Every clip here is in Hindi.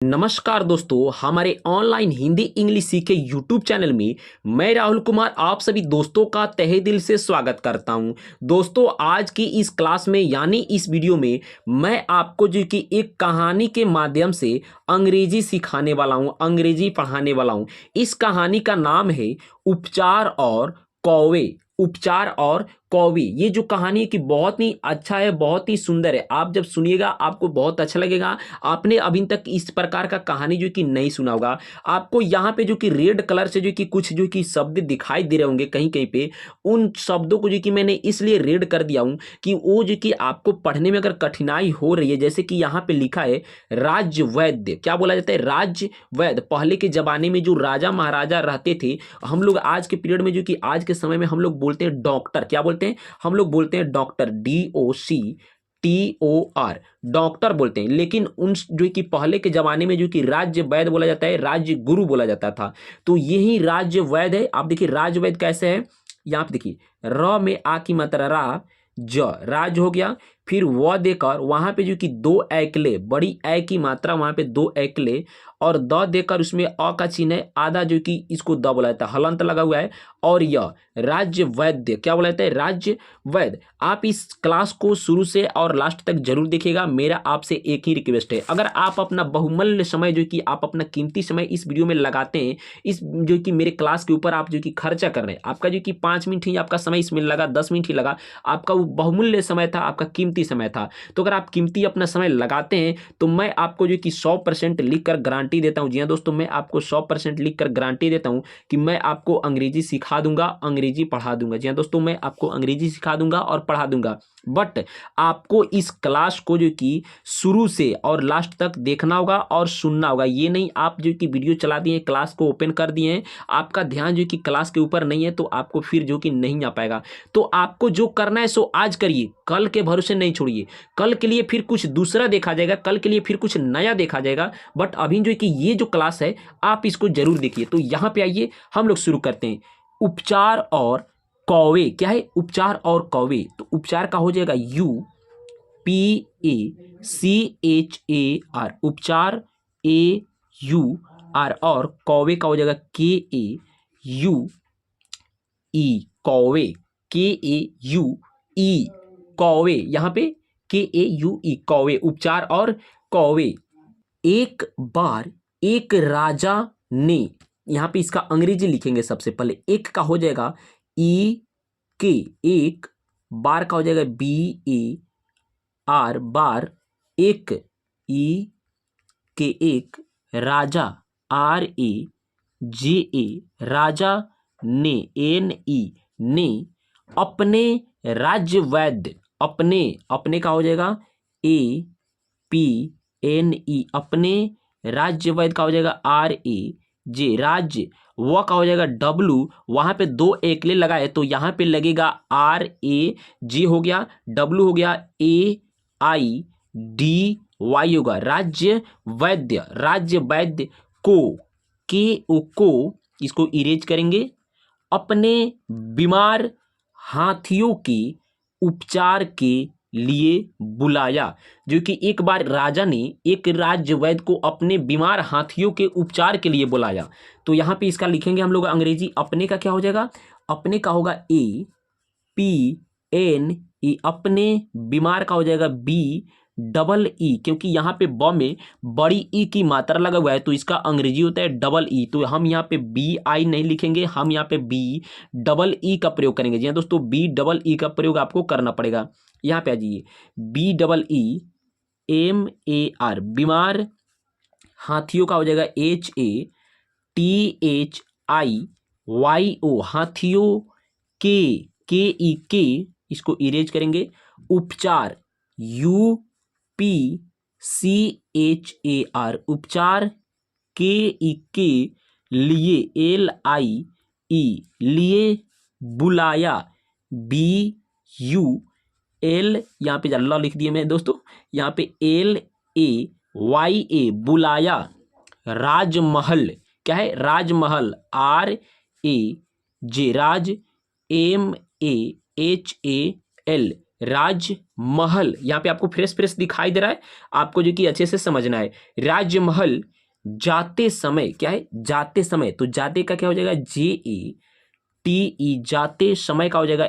नमस्कार दोस्तों, हमारे ऑनलाइन हिंदी इंग्लिश सीखे यूट्यूब चैनल में मैं राहुल कुमार आप सभी दोस्तों का तहे दिल से स्वागत करता हूं। दोस्तों, आज की इस क्लास में यानी इस वीडियो में मैं आपको जो कि एक कहानी के माध्यम से अंग्रेजी सिखाने वाला हूं, अंग्रेजी पढ़ाने वाला हूं। इस कहानी का नाम है उपचार और कौवे। उपचार और कौवे, ये जो कहानी है कि बहुत ही अच्छा है, बहुत ही सुंदर है। आप जब सुनिएगा आपको बहुत अच्छा लगेगा। आपने अभी तक इस प्रकार का कहानी जो कि नहीं सुना होगा। आपको यहाँ पे जो कि रेड कलर से जो कि कुछ जो कि शब्द दिखाई दे रहे होंगे कहीं कहीं पे, उन शब्दों को जो कि मैंने इसलिए रेड कर दिया हूं कि वो जो कि आपको पढ़ने में अगर कठिनाई हो रही है, जैसे कि यहाँ पे लिखा है राजवैद्य। क्या बोला जाता है? राजवैद्य। पहले के जमाने में जो राजा महाराजा रहते थे, हम लोग आज के पीरियड में जो कि आज के समय में हम लोग बोलते हैं डॉक्टर। क्या बोलते हैं? हम लोग बोलते हैं डॉक्टर, DOCTOR, डॉक्टर बोलते हैं। लेकिन उन जो कि पहले के जमाने में जो कि राज्य वैद्य बोला जाता है, राज्य गुरु बोला जाता था। तो यही राज्य वैद्य है। आप देखिए राज वैद्य कैसे है, यहाँ पे देखिए र में आ की मात्रा रा, ज राज हो गया। फिर व देकर वहां पे जो कि दो एकले, बड़ी ए की मात्रा वहां पे दो एकले, और द देकर उसमें अ का चिन्ह है आधा, जो कि इसको द बोला जाता है, हलंत लगा हुआ है। और यह राज्य वैद्य, क्या बोला जाता है? राज्य वैद्य। आप इस क्लास को शुरू से और लास्ट तक जरूर देखिएगा। मेरा आपसे एक ही रिक्वेस्ट है, अगर आप अपना बहुमूल्य समय जो कि आप अपना कीमती समय इस वीडियो में लगाते हैं, इस जो कि मेरे क्लास के ऊपर आप जो कि खर्चा कर रहे हैं, आपका जो कि 5 मिनट ही आपका समय इसमें लगा, 10 मिनट ही लगा, आपका वो बहुमूल्य समय था, आपका कीमती समय था। तो अगर आप कीमती अपना समय लगाते हैं तो मैं आपको जो कि 100% लिख कर गारंटी देता हूं। जी हाँ दोस्तों, मैं आपको 100% लिख कर गारंटी देता हूं कि मैं आपको अंग्रेजी सिखा दूंगा, अंग्रेजी पढ़ा दूंगा। जी हाँ दोस्तों, मैं आपको अंग्रेजी सिखा दूंगा और पढ़ा दूंगा। बट आपको इस क्लास को जो कि शुरू से और लास्ट तक देखना होगा और सुनना होगा। ये नहीं आप जो कि वीडियो चला दिए, क्लास को ओपन कर दिए हैं, आपका ध्यान जो कि क्लास के ऊपर नहीं है, तो आपको फिर जो कि नहीं आ पाएगा। तो आपको जो करना है सो आज करिए, कल के भरोसे नहीं छोड़िए। कल के लिए फिर कुछ दूसरा देखा जाएगा, कल के लिए फिर कुछ नया देखा जाएगा। बट अभी जो कि ये जो क्लास है आप इसको जरूर देखिए। तो यहाँ पे आइए, हम लोग शुरू करते हैं। उपचार और कौवे। क्या है? उपचार और कौवे। तो उपचार का हो जाएगा UPACHAR, उपचार AUR, और कौवे का हो जाएगा KAUE, कौवे, KAUE, कौवे। यहाँ पे KAUE, कौवे, उपचार और कौवे। एक बार एक राजा ने, यहाँ पे इसका अंग्रेजी लिखेंगे सबसे पहले। एक का हो जाएगा EK, एक, बार का हो जाएगा BAR, बार, एक, EK, एक, राजा RAJA, राजा ने, NE, ने, अपने राज्य वैद्य, अपने, अपने का हो जाएगा APNE, अपने राज्य वैद्य का हो जाएगा RAJ, राज्य। वो का हो जाएगा W, वहां पे दो एकले लगाए तो यहाँ पे लगेगा RAJ हो गया, W हो गया, AIDY होगा, राज्य वैद्य, राज्य वैद्य को, को, इसको इरेज करेंगे, अपने बीमार हाथियों के उपचार के लिए बुलाया। जो कि एक बार राजा ने एक राज्य वैद्य को अपने बीमार हाथियों के उपचार के लिए बुलाया। तो यहाँ पे इसका लिखेंगे हम लोग अंग्रेजी। अपने का क्या हो जाएगा? अपने का होगा APNE, अपने, बीमार का हो जाएगा BEE, क्योंकि यहाँ पे ब में बड़ी ई की मात्रा लगा हुआ है तो इसका अंग्रेजी होता है DE। तो हम यहाँ पे BI नहीं लिखेंगे, हम यहाँ पे BEE का प्रयोग करेंगे। जी हाँ दोस्तों, BEE का प्रयोग आपको करना पड़ेगा। यहाँ पे आ जाइए, BEEMAR, बीमार, हाथियों का हो जाएगा HATHIYO, हाथियों के, इसको इरेज करेंगे, उपचार UPCHAR, उपचार के लिए LIE, लिए, बुलाया BUL, यहाँ पे ल लिख दिए मैं दोस्तों, यहाँ पे LAYA, बुलाया, राजमहल। क्या है? राजमहल RAJ, राज MAHAL, राजमहल। यहाँ पे आपको फ्रेश फ्रेश दिखाई दे रहा है, आपको जो कि अच्छे से समझना है। राजमहल जाते समय, क्या है जाते समय, तो जाते का क्या हो जाएगा JATE, जाते समय का हो जाएगा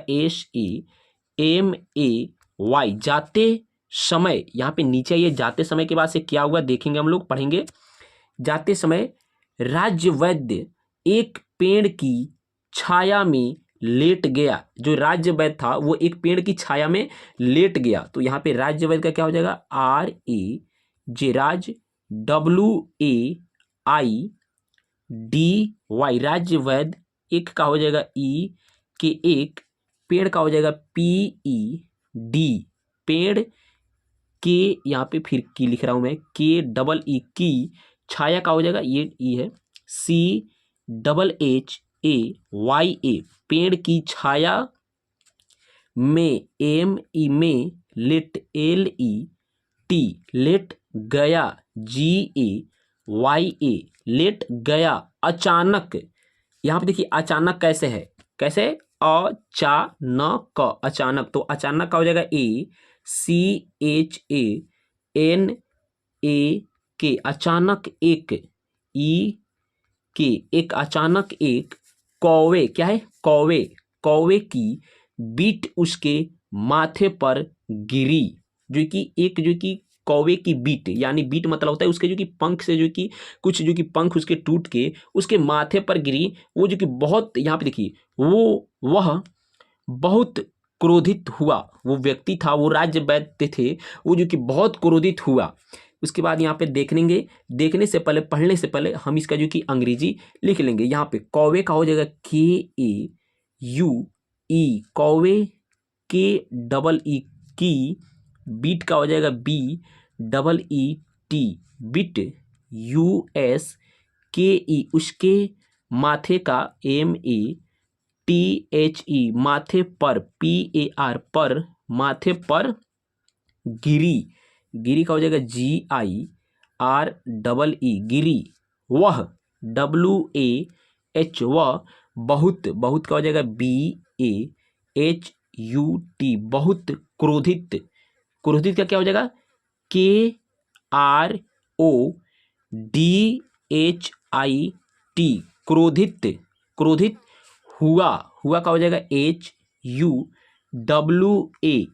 SAMAY, जाते समय। यहाँ पे नीचे ये जाते समय के बाद से क्या हुआ देखेंगे, हम लोग पढ़ेंगे। जाते समय राज्य वैद्य एक पेड़ की छाया में लेट गया। जो राज्य वैद्य था वो एक पेड़ की छाया में लेट गया, तो यहाँ पे राज्य वैद्य का क्या हो जाएगा RAJ, राज WAIDY, राज्य वैद्य। एक का हो जाएगा के एक, पेड़ का हो जाएगा PED, पेड़ के, यहाँ पे फिर की लिख रहा हूं मैं KEE, की, छाया का हो जाएगा ये ई है CHHAYA, पेड़ की छाया में ME, में लेट LET, लेट गया GAYA, लेट गया अचानक। यहाँ पे देखिए अचानक कैसे है, कैसे अचानक, अचानक, तो अचानक का हो जाएगा ACHANAK, अचानक एक, एक, अचानक एक कौवे, क्या है कौवे, कौवे की बीट उसके माथे पर गिरी। जो कि एक, जो कि कौवे की बीट, यानी बीट मतलब होता है उसके जो कि पंख से, जो कि कुछ जो कि पंख उसके टूट के उसके माथे पर गिरी। वो जो कि बहुत, यहाँ पे देखिए वह बहुत क्रोधित हुआ। वो व्यक्ति था, वो राज्य वैद्य थे, वो जो कि बहुत क्रोधित हुआ। उसके बाद यहाँ पे देखने से पहले, पढ़ने से पहले हम इसका जो कि अंग्रेजी लिख लेंगे। यहाँ पे कौवे का हो जाएगा KAUE, कौवे, KEE, की, बीट का हो जाएगा BEET, बिट, USKE, उसके माथे का MATHE, माथे पर PAR, पर, माथे पर, गिरी, गिरी का हो जाएगा GIREE, गिरी, वह WAH, वह, बहुत, बहुत का हो जाएगा BAHUT, बहुत क्रोधित, क्रोधित का क्या हो जाएगा KRODHIT, क्रोधित, क्रोधित हुआ, हुआ का हो जाएगा HUWA,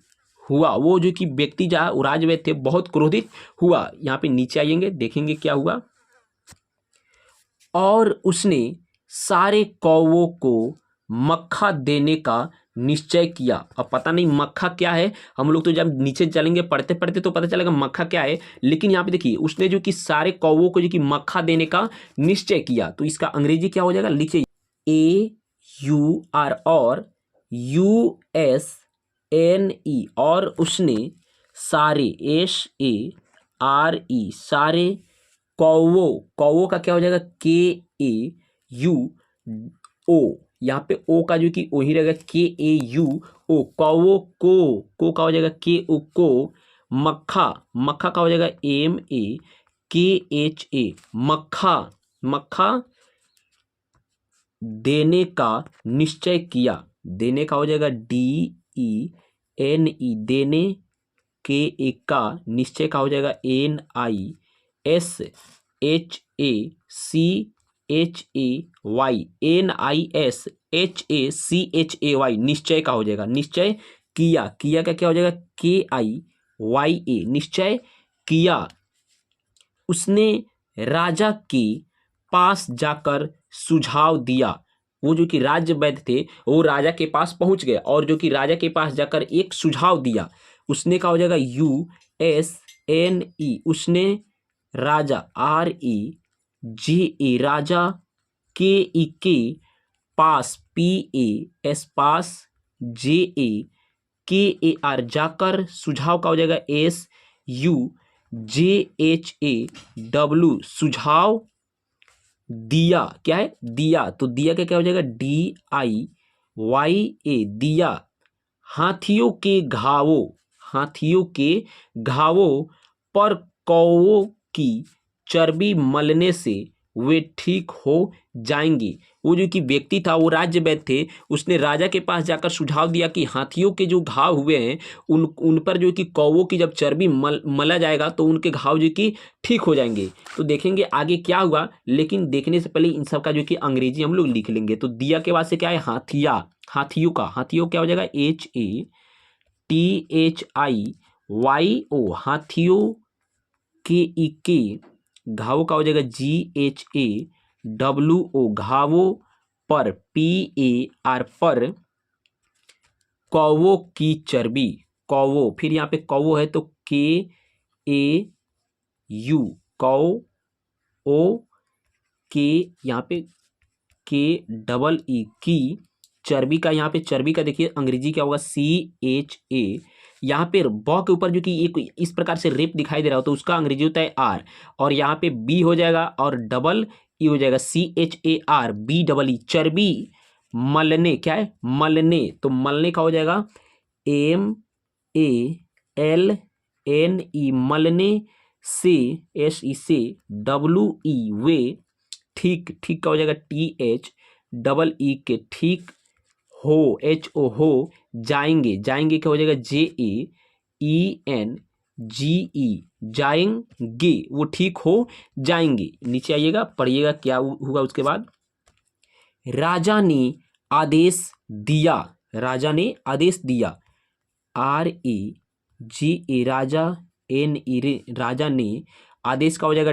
हुआ। वो जो कि व्यक्ति जहाँ राजवैद्य थे बहुत क्रोधित हुआ। यहाँ पे नीचे आएंगे देखेंगे क्या हुआ। और उसने सारे कौवों को मक्खा देने का निश्चय किया। अब पता नहीं मक्खा क्या है, हम लोग तो जब नीचे चलेंगे पढ़ते पढ़ते तो पता चलेगा मक्खा क्या है। लेकिन यहाँ पे देखिए उसने जो कि सारे कौवों को जो कि मक्खा देने का निश्चय किया, तो इसका अंग्रेजी क्या हो जाएगा, लिखिए AUR और USNE, और उसने सारे SARE, सारे कौवों, कौवों का क्या हो जाएगा KAUO, यहाँ पे ओ का जो कि ओ ही रहेगा KAUO, कौवों को का हो जाएगा KO, को, मक्खा, मक्खा का हो जाएगा MAKHA, मक्खा, मक्खा देने का निश्चय किया। देने का हो जाएगा DENE, देने, के एक का, निश्चय का हो जाएगा NISHACHAY, निश्चय का हो जाएगा, निश्चय किया, किया का क्या हो जाएगा KIYA, निश्चय किया। उसने राजा के पास जाकर सुझाव दिया। वो जो कि राज्य वैद्य थे वो राजा के पास पहुंच गए और जो कि राजा के पास जाकर एक सुझाव दिया। उसने का हो जाएगा USNE, उसने राजा RAJA, राजा के पास PAS, पास, JAKAR, जाकर, सुझाव का हो जाएगा SUJHAW, सुझाव दिया, क्या है दिया, तो दिया का क्या हो जाएगा DIYA, दिया। हाथियों के घावों, हाथियों के घावों पर कौवों की चर्बी मलने से वे ठीक हो जाएंगे। वो जो कि व्यक्ति था वो राज्य वैद्य थे, उसने राजा के पास जाकर सुझाव दिया कि हाथियों के जो घाव हुए हैं उन पर जो कि कौवों की जब चर्बी मला जाएगा तो उनके घाव जो कि ठीक हो जाएंगे। तो देखेंगे आगे क्या हुआ, लेकिन देखने से पहले इन सब का जो कि अंग्रेजी हम लोग लिख लेंगे। तो दिया के बाद से क्या है, हाथिया, हाथियों का, हाथियों क्या हो जाएगा, HATHIYO, हाथियों के घावों का हो जाएगा GHAWO, घावों पर PAR, पर कौवों की चर्बी, कौवों, फिर यहाँ पे कौवो है तो KAU, कौ के, यहाँ पे KEE की चर्बी का, यहाँ पे चर्बी का देखिए अंग्रेजी क्या होगा, CHA, यहाँ पे ब के ऊपर जो कि एक इस प्रकार से रेप दिखाई दे रहा हो तो उसका अंग्रेजी होता है R, और यहाँ पे B हो जाएगा और डबल E हो जाएगा CHARBEE, चर्बी मलने, क्या है, मलने, तो मलने का हो जाएगा MALNE, मलने से, SE, WE, वे, ठीक, ठीक का हो जाएगा THEE के, ठीक हो, HO, हो जाएंगे, जाएंगे क्या हो जाएगा JAENGE, जाएंगे, वो ठीक हो जाएंगे। नीचे आइएगा, पढ़िएगा क्या हुआ उसके बाद। राजा ने आदेश दिया, राजा ने आदेश दिया, RAJA, राजा, NE, राजा ने, आदेश का हो जाएगा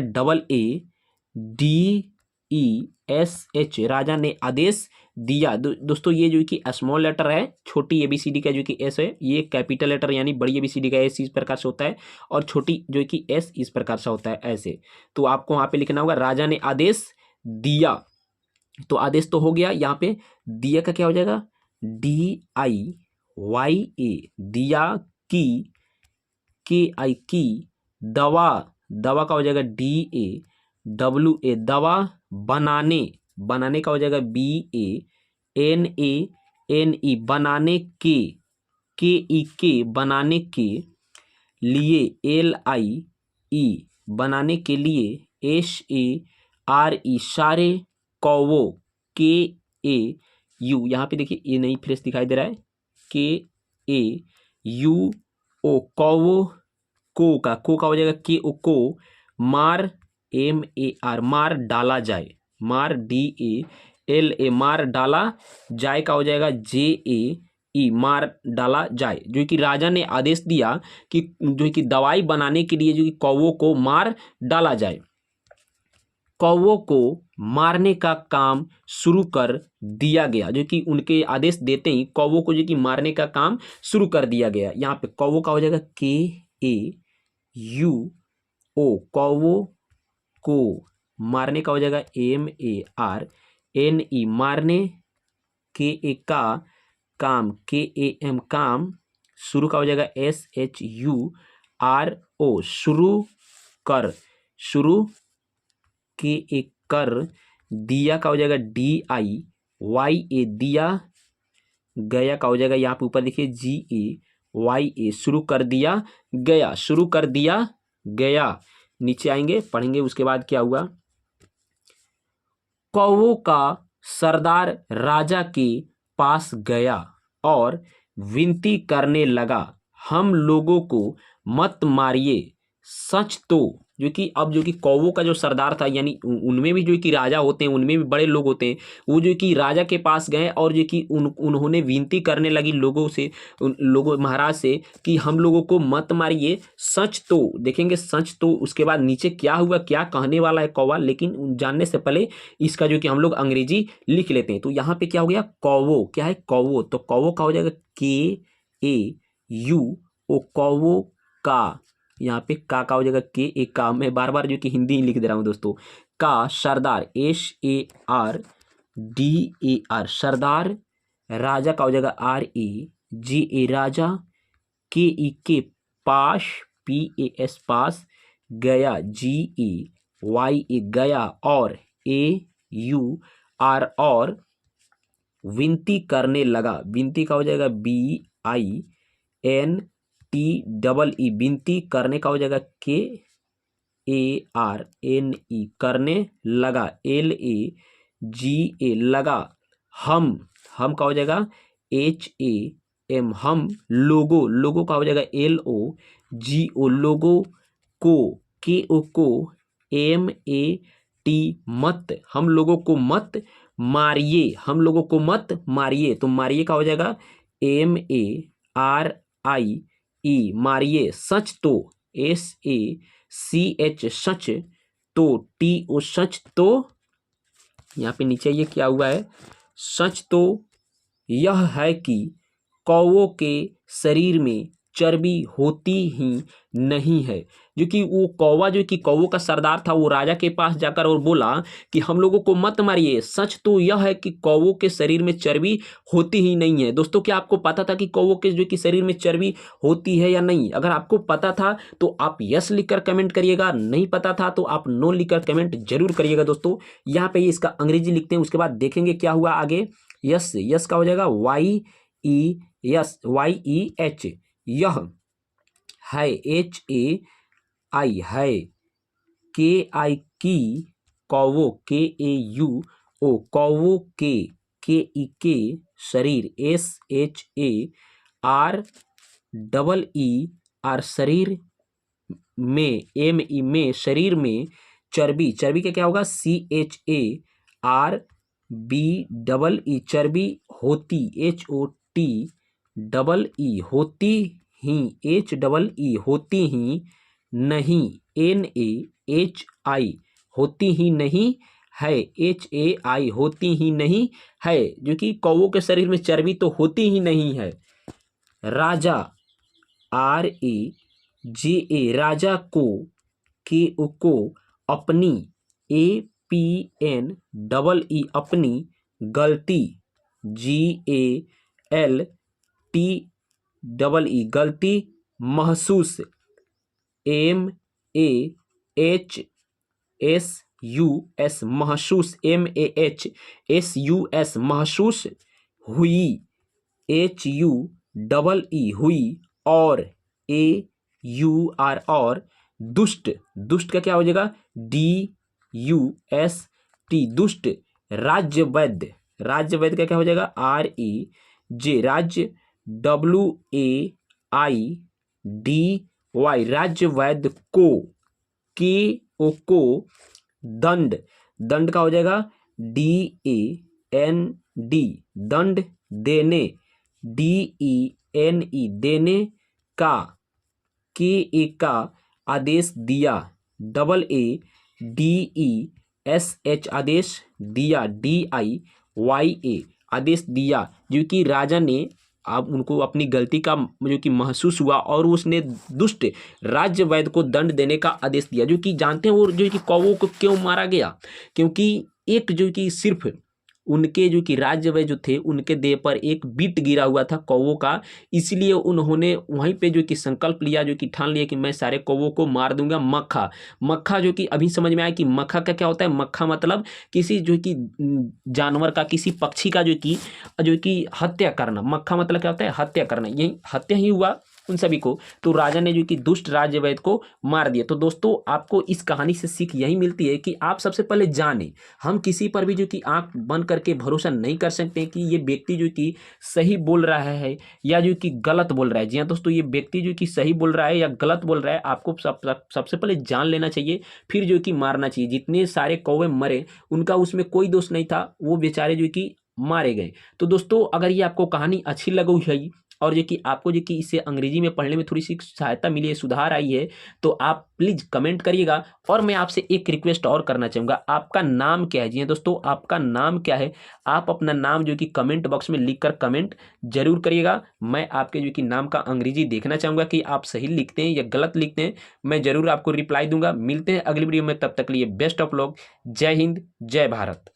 DESH, राजा ने आदेश दिया। दोस्तों ये जो कि स्मॉल लेटर है, छोटी ABCD का जो कि S है, ये कैपिटल लेटर यानी बड़ी ABCD का S इस प्रकार से होता है, और छोटी जो कि S इस प्रकार से होता है, ऐसे। तो आपको वहां पे लिखना होगा राजा ने आदेश दिया, तो आदेश तो हो गया। यहाँ पे दिया का क्या हो जाएगा DIYA, दिया की, KI की, दवा, दवा का हो जाएगा DAWA, दवा, बनाने, बनाने का हो जाएगा BANANE, बनाने के, KE के, बनाने के लिए, LIE, बनाने के लिए, SARE, सारे, कौवो, KAU, यहाँ पे देखिए ये नई फ्रेश दिखाई दे रहा है, KAUO, कौवो, को का हो जाएगा KO, को, मार, MAR, मार डाला जाए, मार DALA, मार डाला जाए का हो जाएगा JAE, मार डाला जाए। जो कि राजा ने आदेश दिया कि जो कि दवाई बनाने के लिए जो कि कौवों को मार डाला जाए, कौवों को मारने का काम शुरू कर दिया गया। जो कि उनके आदेश देते ही कौवों को जो कि मारने का काम शुरू कर दिया गया। यहाँ पे कौवों का हो जाएगा KAUO, कौवों को, मारने का हो जाएगा MARNE, मारने, KA का, काम, KAM, काम, शुरू का हो जाएगा SHURO, शुरू कर, शुरू, KA कर, दिया का हो जाएगा DIYA, दिया, गया का हो जाएगा यहाँ पे ऊपर देखिए GAYA, शुरू कर दिया गया, शुरू कर दिया गया। नीचे आएंगे, पढ़ेंगे उसके बाद क्या हुआ। कौवों का सरदार राजा के पास गया और विनती करने लगा, हम लोगों को मत मारिए, सच तो, जो कि अब जो कि कौवों का जो सरदार था, यानी उनमें भी जो कि राजा होते हैं, उनमें भी बड़े लोग होते हैं, वो जो कि राजा के पास गए और जो कि उन्होंने विनती करने लगी लोगों से, उन लोगों, महाराज से, कि हम लोगों को मत मारिए, सच तो, देखेंगे सच तो, उसके बाद नीचे क्या हुआ, क्या कहने वाला है कौवा, लेकिन जानने से पहले इसका जो कि हम लोग अंग्रेजी लिख लेते हैं। तो यहाँ पे क्या हो गया, कौवो, क्या है, कौवो, तो कौवो का हो जाएगा KAUO, कौवो का, यहाँ पे का हो जाएगा KA का, मैं बार बार जो कि हिंदी ही लिख दे रहा हूँ दोस्तों, का, सरदार SARDAR, सरदार, राजा का हो जाएगा RAJA, राजा, KE के, पास, PAS, पास, गया, GAYA, गया, और AUR, और विनती करने लगा, विनती का हो जाएगा BINTEE, विनती करने का हो जाएगा LARNE करने लगा, LAGA लगा, हम का हो जाएगा HAM हम, लोगो का हो जाएगा LOGO लोगो, को MAT मत, हम लोगों को मत मारिए, हम लोगों को मत मारिए, तो मारिए का हो जाएगा MARIE मारिए, सच तो SACH सच, तो TO सच, तो यहाँ पे नीचे ये क्या हुआ है, सच तो यह है कि कौवों के शरीर में चर्बी होती ही नहीं है। जो कि वो कौवा जो कि कौवों का सरदार था, वो राजा के पास जाकर और बोला कि हम लोगों को मत मारिए, सच तो यह है कि कौवों के शरीर में चर्बी होती ही नहीं है। दोस्तों, क्या आपको पता था कि कौवों के जो कि शरीर में चर्बी होती है या नहीं? अगर आपको पता था तो आप यस लिखकर कमेंट करिएगा, नहीं पता था तो आप नो लिखकर कमेंट जरूर करिएगा। दोस्तों, यहाँ पे इसका अंग्रेजी लिखते हैं, उसके बाद देखेंगे क्या हुआ आगे। यस का हो जाएगा YEH, यह है HAI है, KI की, कौवों KAUO कौवों के, KE के शरीर, SHAREER शरीर में, ME में शरीर में, चर्बी का क्या होगा CHARBEE चर्बी होती, HOTEE होती ही, HEE होती ही नहीं, NAHI होती ही नहीं है, HAI होती ही नहीं है, जो कि कौवों के शरीर में चर्बी तो होती ही नहीं है। राजा RAJA राजा को, को अपनी, APNEE अपनी गलती, GALTEE गलती महसूस, MAHSUS महसूस, MAHSUS महसूस हुई, HUEE हुई, और AUR और दुष्ट का क्या हो जाएगा DUST दुष्ट, राज्य वैद्य का क्या हो जाएगा RAJ राज्य, WAIDY राज्य वैद्य को, को दंड का हो जाएगा DAND दंड देने, DENE देने का, KA का आदेश दिया, AADESH आदेश दिया, DIYA आदेश दिया, जो कि राजा ने अब उनको अपनी गलती का जो कि महसूस हुआ और उसने दुष्ट राज्य वैद्य को दंड देने का आदेश दिया। जो कि जानते हैं वो जो कि कौवों को क्यों मारा गया? क्योंकि एक जो कि सिर्फ उनके जो कि राज्य वैद्य जो थे उनके देह पर एक बिट गिरा हुआ था कौवों का, इसलिए उन्होंने वहीं पे जो कि संकल्प लिया, जो कि ठान लिया कि मैं सारे कौवों को मार दूंगा। मक्खा जो कि अभी समझ में आया कि मक्खा का क्या होता है। मक्खा मतलब किसी जो कि जानवर का, किसी पक्षी का जो कि हत्या करना। मक्खा मतलब क्या होता है? हत्या करना। यही हत्या ही हुआ उन सभी को। तो राजा ने जो कि दुष्ट राज्य वैद्य को मार दिया। तो दोस्तों, आपको इस कहानी से सीख यही मिलती है कि आप सबसे पहले जानें, हम किसी पर भी जो कि आंख बंद करके भरोसा नहीं कर सकते कि ये व्यक्ति जो कि सही बोल रहा है या जो कि गलत बोल रहा है। जी हाँ दोस्तों, ये व्यक्ति जो कि सही बोल रहा है या गलत बोल रहा है, आपको सबसे पहले जान लेना चाहिए, फिर जो कि मारना चाहिए। जितने सारे कौवे मरे उनका उसमें कोई दोष नहीं था, वो बेचारे जो कि मारे गए। तो दोस्तों, अगर ये आपको कहानी अच्छी लगी है और जो कि आपको जो कि इसे अंग्रेजी में पढ़ने में थोड़ी सी सहायता मिली है, सुधार आई है, तो आप प्लीज़ कमेंट करिएगा। और मैं आपसे एक रिक्वेस्ट और करना चाहूँगा, आपका नाम क्या है? जी दोस्तों, आपका नाम क्या है? आप अपना नाम जो कि कमेंट बॉक्स में लिखकर कमेंट जरूर करिएगा। मैं आपके जो कि नाम का अंग्रेजी देखना चाहूँगा कि आप सही लिखते हैं या गलत लिखते हैं। मैं जरूर आपको रिप्लाई दूंगा। मिलते हैं अगली वीडियो में, तब तक लिए बेस्ट ऑफ लक। जय हिंद, जय भारत।